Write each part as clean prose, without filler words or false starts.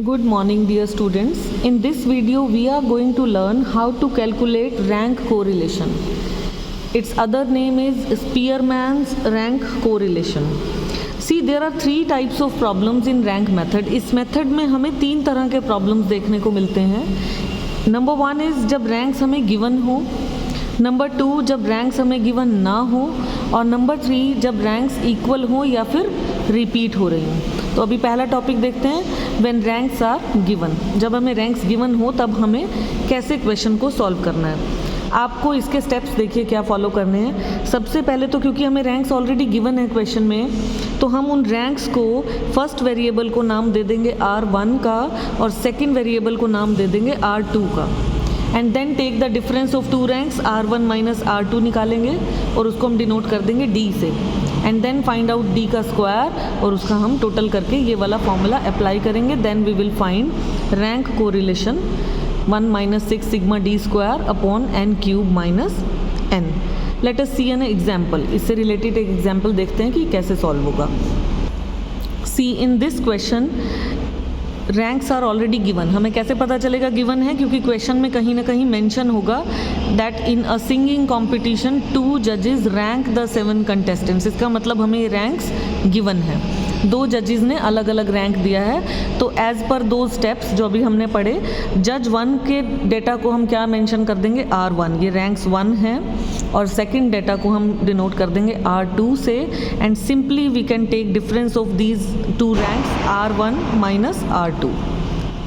Good morning dear students. In this video we are going to learn how to calculate rank correlation. Its other name is Spearman's rank correlation. See, there are three types of problems in rank method. इस method में हमें तीन तरह के problems देखने को मिलते हैं. नंबर वन इज़ जब रैंक्स हमें गिवन हो, नंबर टू जब रैंक्स हमें गिवन ना हो, और नंबर थ्री जब रैंक्स इक्वल हो या फिर रिपीट हो रही हो. तो अभी पहला टॉपिक देखते हैं, व्हेन रैंक्स आर गिवन. जब हमें रैंक्स गिवन हो तब हमें कैसे क्वेश्चन को सॉल्व करना है. आपको इसके स्टेप्स देखिए क्या फॉलो करने हैं. सबसे पहले तो क्योंकि हमें रैंक्स ऑलरेडी गिवन है क्वेश्चन में, तो हम उन रैंक्स को फर्स्ट वेरिएबल को नाम दे देंगे R1 का और सेकंड वेरिएबल को नाम दे देंगे R2 का. And then take the difference of two ranks R1 minus R2 निकालेंगे और उसको हम डिनोट कर देंगे D से. And then find out D का स्क्वायर और उसका हम टोटल करके ये वाला फॉर्मूला अप्लाई करेंगे. Then we will find rank correlation 1 minus 6 sigma D square upon n cube minus n. Let us see an example. इससे रिलेटेड एक एग्जाम्पल देखते हैं कि कैसे सॉल्व होगा. See in this question ranks are already given. हमें कैसे पता चलेगा गिवन है? क्योंकि क्वेश्चन में कहीं ना कहीं मेंशन होगा that in a singing competition 2 जजेस रैंक द 7 कंटेस्टेंट्स. इसका मतलब हमें रैंक्स गिवन है. 2 जजेस ने अलग अलग रैंक दिया है. तो एज पर दो स्टेप्स जो अभी हमने पढ़े, जज 1 के डेटा को हम क्या मेंशन कर देंगे? R1. ये रैंक्स 1 है. और सेकंड डेटा को हम डिनोट कर देंगे R2 से. And simply we can take difference of these two ranks R1 minus R2.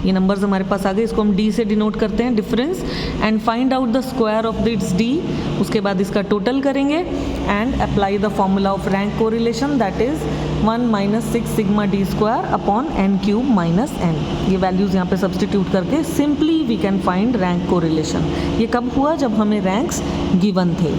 ये नंबर्स हमारे पास आ गए. इसको हम D से डिनोट करते हैं difference. And find out the square of its D. उसके बाद इसका टोटल करेंगे and apply the formula of rank correlation that is 1 minus 6 sigma D square upon n cube minus n. ये वैल्यूज़ यहाँ पे सब्सटीट्यूट करके simply we can find rank correlation. ये कब हुआ? जब हमें रैंक्स गिवन थे.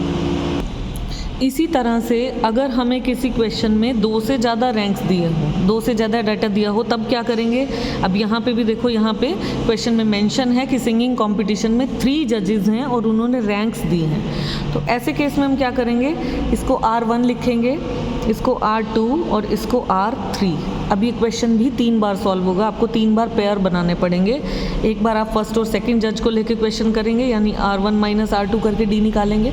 इसी तरह से अगर हमें किसी क्वेश्चन में 2 से ज़्यादा रैंक्स दिए हों, 2 से ज़्यादा डाटा दिया हो, तब क्या करेंगे? अब यहाँ पे भी देखो, यहाँ पे क्वेश्चन में मेंशन है कि सिंगिंग कंपटीशन में 3 जजेस हैं और उन्होंने रैंक्स दिए हैं. तो ऐसे केस में हम क्या करेंगे? इसको R1 लिखेंगे, इसको R2 और इसको R3. अब ये क्वेश्चन भी 3 बार सॉल्व होगा. आपको 3 बार पेयर बनाने पड़ेंगे. एक बार आप फर्स्ट और सेकंड जज को लेके क्वेश्चन करेंगे, यानी R1 माइनस R2 करके D निकालेंगे.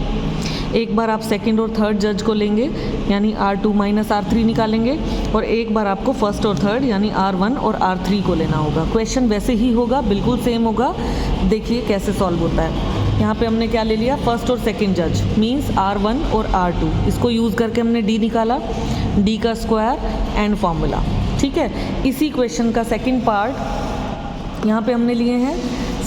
एक बार आप सेकंड और थर्ड जज को लेंगे, यानी R2 माइनस R3 निकालेंगे. और एक बार आपको फर्स्ट और थर्ड यानी R1 और R3 को लेना होगा. क्वेश्चन वैसे ही होगा, बिल्कुल सेम होगा. देखिए कैसे सॉल्व होता है. यहाँ पे हमने क्या ले लिया? फर्स्ट और सेकंड जज मीन्स R1 और R2. इसको यूज़ करके हमने D निकाला, D का स्क्वायर एंड फॉर्मूला. ठीक है. इसी क्वेश्चन का सेकंड पार्ट यहाँ पे हमने लिए हैं.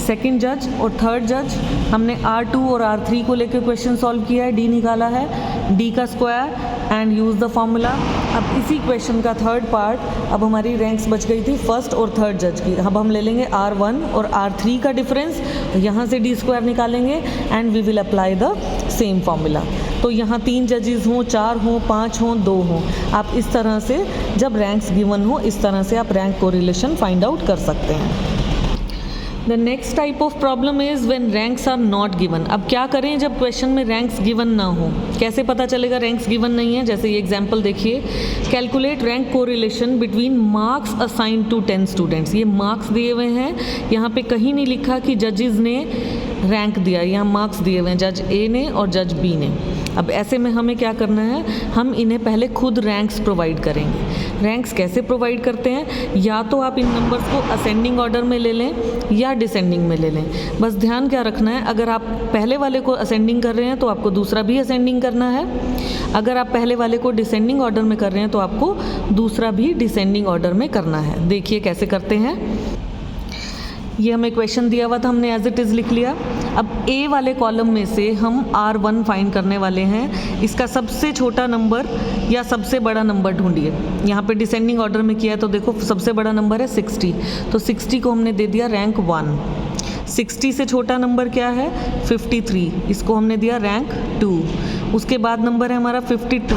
सेकंड जज और थर्ड जज हमने R2 और R3 को लेकर क्वेश्चन सॉल्व किया है, D निकाला है, D का square and use the formula. अब इसी क्वेश्चन का थर्ड पार्ट, अब हमारी रैंक्स बच गई थी फर्स्ट और थर्ड जज की. अब हम ले लेंगे R1 और R3 का डिफरेंस, यहाँ से D स्क्वायर निकालेंगे and we will apply the same formula. तो यहाँ 3 जजेस हों, 4 हों, 5 हों, 2 हों, आप इस तरह से जब रैंक्स गिवन हो, इस तरह से आप रैंक कोरिलेशन फाइंड आउट कर सकते हैं. The next type of problem is when ranks are not given. अब क्या करें जब क्वेश्चन में रैंक्स गिवन ना हो? कैसे पता चलेगा रैंक्स गिवन नहीं है? जैसे ये एग्जांपल देखिए, calculate rank correlation between marks assigned to 10 students. ये मार्क्स दिए हुए हैं, यहाँ पे कहीं नहीं लिखा कि जजेस ने रैंक दिया. यहाँ मार्क्स दिए हुए हैं जज A ने और जज B ने. अब ऐसे में हमें क्या करना है? हम इन्हें पहले खुद रैंक्स प्रोवाइड करेंगे. रैंक्स कैसे प्रोवाइड करते हैं? या तो आप इन नंबर्स को असेंडिंग ऑर्डर में ले लें या डिसेंडिंग में ले लें. बस ध्यान क्या रखना है, अगर आप पहले वाले को असेंडिंग कर रहे हैं तो आपको दूसरा भी असेंडिंग करना है. अगर आप पहले वाले को डिसेंडिंग ऑर्डर में कर रहे हैं तो आपको दूसरा भी डिसेंडिंग ऑर्डर में करना है. देखिए कैसे करते हैं. ये हमें क्वेश्चन दिया हुआ था, हमने एज इट इज़ लिख लिया. अब A वाले कॉलम में से हम R1 फाइंड करने वाले हैं. इसका सबसे छोटा नंबर या सबसे बड़ा नंबर ढूंढिए. यहाँ पे डिसेंडिंग ऑर्डर में किया है तो देखो सबसे बड़ा नंबर है 60, तो 60 को हमने दे दिया रैंक 1. 60 से छोटा नंबर क्या है? 53, इसको हमने दिया रैंक 2. उसके बाद नंबर है हमारा 52,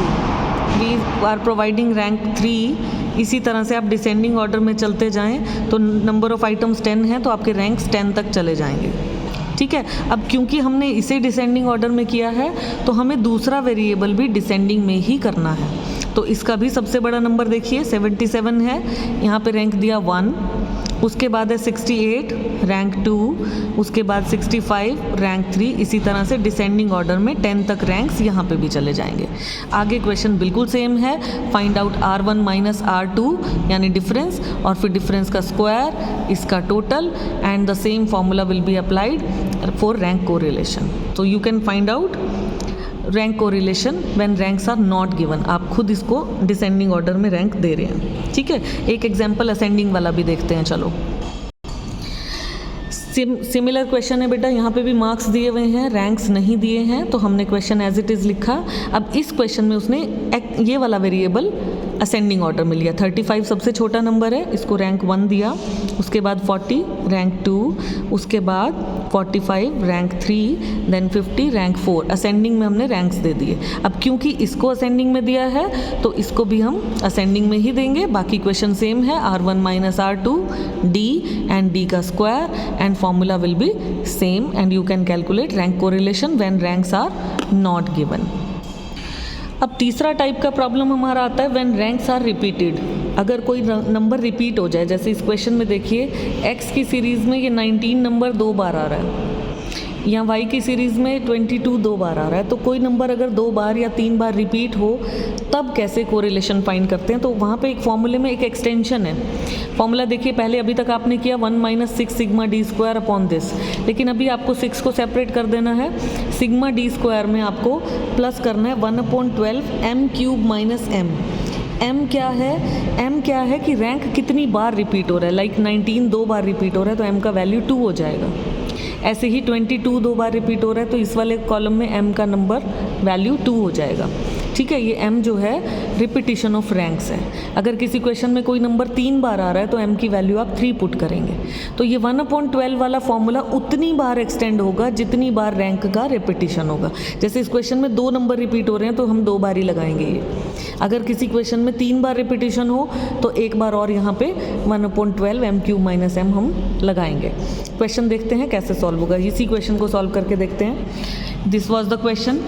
वी आर प्रोवाइडिंग रैंक 3. इसी तरह से आप डिसेंडिंग ऑर्डर में चलते जाएं तो नंबर ऑफ़ आइटम्स 10 हैं तो आपके रैंक्स 10 तक चले जाएंगे. ठीक है. अब क्योंकि हमने इसे डिसेंडिंग ऑर्डर में किया है तो हमें दूसरा वेरिएबल भी डिसेंडिंग में ही करना है. तो इसका भी सबसे बड़ा नंबर देखिए 77 है, यहाँ पे रैंक दिया 1. उसके बाद है 68 रैंक 2, उसके बाद 65 रैंक 3, इसी तरह से डिसेंडिंग ऑर्डर में 10 तक रैंक्स यहाँ पे भी चले जाएंगे। आगे क्वेश्चन बिल्कुल सेम है, find out R1 minus R2 यानी डिफरेंस, और फिर डिफरेंस का स्क्वायर, इसका total, and the same formula will be applied for rank correlation. तो you can find out rank correlation when ranks are not given. आप खुद इसको डिसेंडिंग ऑर्डर में रैंक दे रहे हैं, ठीक है। एक एग्जांपल असेंडिंग वाला भी देखते हैं, चलो। सिमिलर क्वेश्चन है बेटा, यहाँ पे भी मार्क्स दिए हुए हैं, रैंक्स नहीं दिए हैं, तो हमने क्वेश्चन एज इट इज़ लिखा। अब इस क्वेश्चन में उसने ये वाला वेरिएबल असेंडिंग ऑर्डर में लिया। 35 सबसे छोटा नंबर है, इसको रैंक 1 दिया, उसके बाद 40 रैंक 2, उसके बाद 45 रैंक 3, देन 50 रैंक 4। असेंडिंग में हमने रैंक्स दे दिए। अब क्योंकि इसको असेंडिंग में दिया है तो इसको भी हम असेंडिंग में ही देंगे। बाकी क्वेश्चन सेम है, R1 minus R2 D and D का square, and formula will be same, and you can calculate rank correlation when ranks are not given. अब तीसरा टाइप का प्रॉब्लम हमारा आता है व्हेन रैंक्स आर रिपीटेड। अगर कोई नंबर रिपीट हो जाए, जैसे इस क्वेश्चन में देखिए x की सीरीज़ में ये 19 नंबर 2 बार आ रहा है, या y की सीरीज़ में 22 2 बार आ रहा है, तो कोई नंबर अगर 2 बार या 3 बार रिपीट हो तब कैसे कोरिलेशन फाइंड करते हैं। तो वहाँ पे एक फॉर्मूले में एक एक्सटेंशन है। फॉर्मूला देखिए, पहले अभी तक आपने किया 1 minus 6 sigma D square upon this, लेकिन अभी आपको 6 को सेपरेट कर देना है। सिग्मा डी स्क्वायर में आपको प्लस करना है 1/12 m क्यूब माइनस m क्या है कि रैंक कितनी बार रिपीट हो रहा है। लाइक 19 2 बार रिपीट हो रहा है तो m का वैल्यू 2 हो जाएगा। ऐसे ही 22 2 बार रिपीट हो रहा है तो इस वाले कॉलम में m का नंबर वैल्यू 2 हो जाएगा, ठीक है। ये m जो है रिपीटिशन ऑफ रैंक्स है। अगर किसी क्वेश्चन में कोई नंबर 3 बार आ रहा है तो m की वैल्यू आप 3 पुट करेंगे। तो ये 1/12 वाला फॉर्मूला उतनी बार एक्सटेंड होगा जितनी बार रैंक का रिपीटिशन होगा। जैसे इस क्वेश्चन में 2 नंबर रिपीट हो रहे हैं तो हम 2 बार ही लगाएंगे ये। अगर किसी क्वेश्चन में 3 बार रिपीटिशन हो तो एक बार और यहाँ पे 1/12 m क्यूब माइनस m हम लगाएंगे। क्वेश्चन देखते हैं कैसे सॉल्व होगा। इसी क्वेश्चन को सॉल्व करके देखते हैं। This was the question,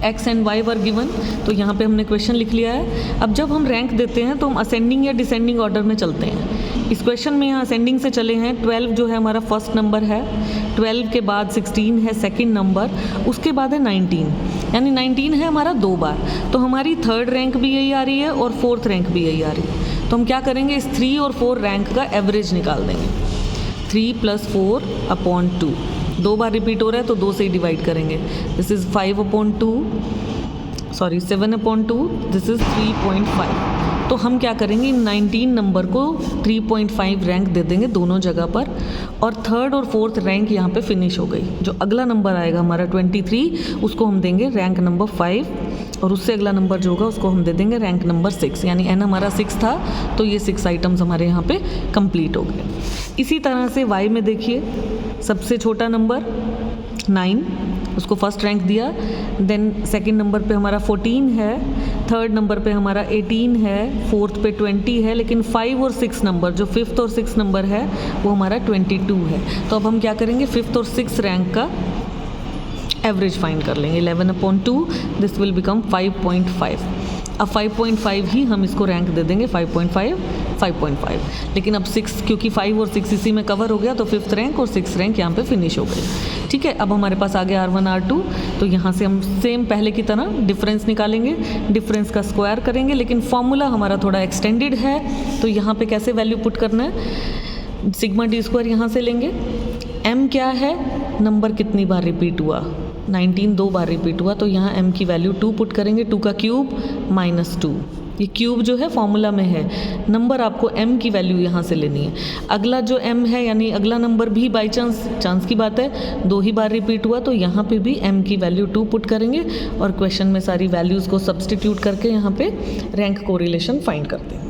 x and y were given. तो यहाँ पे हमने क्वेश्चन लिख लिया है। अब जब हम रैंक देते हैं तो हम असेंडिंग या डिसेंडिंग ऑर्डर में चलते हैं। इस क्वेश्चन में यहाँ असेंडिंग से चले हैं। 12 जो है हमारा फर्स्ट नंबर है, 12 के बाद 16 है सेकंड नंबर, उसके बाद है 19, यानी 19 है हमारा 2 बार। तो हमारी थर्ड रैंक भी यही आ रही है और फोर्थ रैंक भी यही आ रही है। तो हम क्या करेंगे, इस 3 और 4 रैंक का एवरेज निकाल देंगे। 3 + 4/2, 2 बार रिपीट हो रहा है तो 2 से ही डिवाइड करेंगे। This is 7/2, this is 3.5। तो हम क्या करेंगे, 19 नंबर को 3.5 रैंक दे देंगे दोनों जगह पर, और थर्ड और फोर्थ रैंक यहाँ पे फिनिश हो गई। जो अगला नंबर आएगा हमारा 23, उसको हम देंगे रैंक नंबर 5, और उससे अगला नंबर जो होगा उसको हम दे देंगे रैंक नंबर 6, यानी n हमारा 6 था तो ये 6 आइटम्स हमारे यहाँ पे कंप्लीट हो गए। इसी तरह से y में देखिए, सबसे छोटा नंबर 9, उसको फर्स्ट रैंक दिया। देन सेकंड नंबर पे हमारा 14 है, थर्ड नंबर पे हमारा 18 है, फोर्थ पे 20 है, लेकिन 5 और 6 नंबर, जो फिफ्थ और 6 नंबर है वो हमारा 22 है। तो अब हम क्या करेंगे, फिफ्थ और 6 रैंक का एवरेज फाइंड कर लेंगे। 11/2, दिस विल बिकम 5.5। अब 5.5 ही हम इसको रैंक दे देंगे, 5.5। लेकिन अब 6, क्योंकि 5 और 6 इसी में कवर हो गया तो फिफ्थ रैंक और 6th रैंक यहाँ पे फिनिश हो गई, ठीक है। अब हमारे पास आ गया R1 R2, तो यहाँ से हम सेम पहले की तरह डिफरेंस निकालेंगे, डिफरेंस का स्क्वायर करेंगे, लेकिन फॉर्मूला हमारा थोड़ा एक्सटेंडेड है तो यहाँ पे कैसे वैल्यू पुट करना है, सिग्मा डी स्क्वायर यहाँ से लेंगे। m क्या है, नंबर कितनी बार रिपीट हुआ, 19 2 बार रिपीट हुआ, तो यहाँ m की वैल्यू 2 पुट करेंगे, 2 का क्यूब -2। ये क्यूब जो है फॉर्मूला में है, नंबर आपको m की वैल्यू यहाँ से लेनी है। अगला जो m है, यानी अगला नंबर भी बाई चांस की बात है 2 ही बार रिपीट हुआ, तो यहाँ पे भी m की वैल्यू 2 पुट करेंगे और क्वेश्चन में सारी वैल्यूज़ को सब्सटीट्यूट करके यहाँ पे रैंक कोरिलेशन फाइंड करते हैं,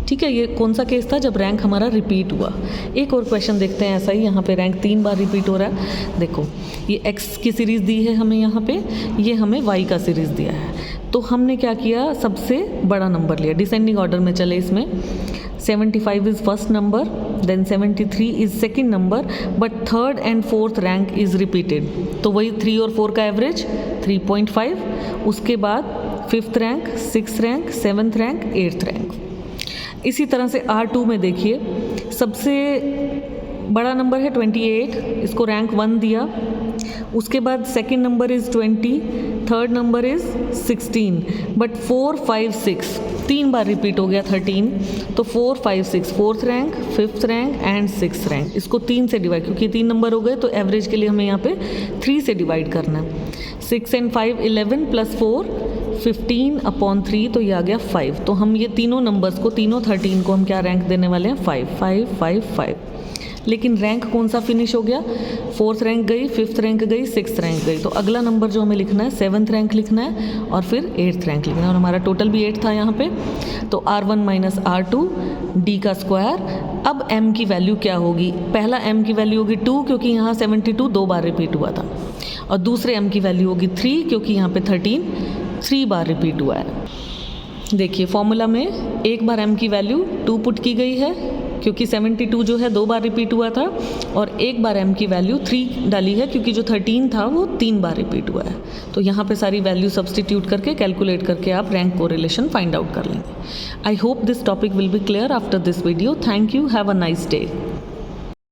ठीक है। ये कौन सा केस था, जब रैंक हमारा रिपीट हुआ। एक और क्वेश्चन देखते हैं ऐसा ही, यहाँ पे रैंक 3 बार रिपीट हो रहा है। देखो, ये x की सीरीज़ दी है हमें यहाँ पे, ये हमें y का सीरीज़ दिया है। तो हमने क्या किया, सबसे बड़ा नंबर लिया, डिसेंडिंग ऑर्डर में चले इसमें। 75 is first number, then 73 is second number, but third and fourth rank is repeated, तो वही 3 और 4 का एवरेज 3.5। उसके बाद fifth rank, 6th rank, 7th rank, 8th rank. इसी तरह से R2 में देखिए, सबसे बड़ा नंबर है 28, इसको रैंक 1 दिया। उसके बाद second number is 20, third number is 16, but 4, 5, 6 3 bar repeat हो गया 13, तो 4, 5, 6 fourth rank, fifth rank and six rank. इसको 3 से डिवाइड, क्योंकि 3 नंबर हो गए तो एवरेज के लिए हमें यहाँ पे 3 से डिवाइड करना है। 6 and 5 11 + 4 15/3, तो ये आ गया 5। तो हम ये तीनों नंबर्स को, तीनों 13 को हम क्या रैंक देने वाले हैं? 5 5 5 5। लेकिन रैंक कौन सा फिनिश हो गया? फोर्थ रैंक गई, फिफ्थ रैंक गई, सिक्स्थ रैंक गई। तो अगला नंबर जो हमें लिखना है 7th रैंक लिखना है और फिर 8th रैंक लिखना है, और हमारा टोटल भी 8 था यहाँ पे। तो R1 - R2 D का स्क्वायर। अब M की वैल्यू क्या होगी? पहला M की वैल्यू होगी 2, क्योंकि यहाँ 72 2 बार रिपीट हुआ था, और दूसरे M की वैल्यू होगी 3, क्योंकि यहाँ पे 13 3 बार रिपीट हुआ है। देखिए फॉर्मूला में एक बार M की वैल्यू 2 पुट की गई है, क्योंकि 72 जो है 2 बार रिपीट हुआ था, और एक बार M की वैल्यू 3 डाली है, क्योंकि जो 13 था वो 3 बार रिपीट हुआ है। तो यहाँ पे सारी वैल्यू सब्सटीट्यूट करके, कैलकुलेट करके आप रैंक कोरिलेशन फाइंड आउट कर लेंगे। I hope this topic will be clear after this video. Thank you, have a nice day.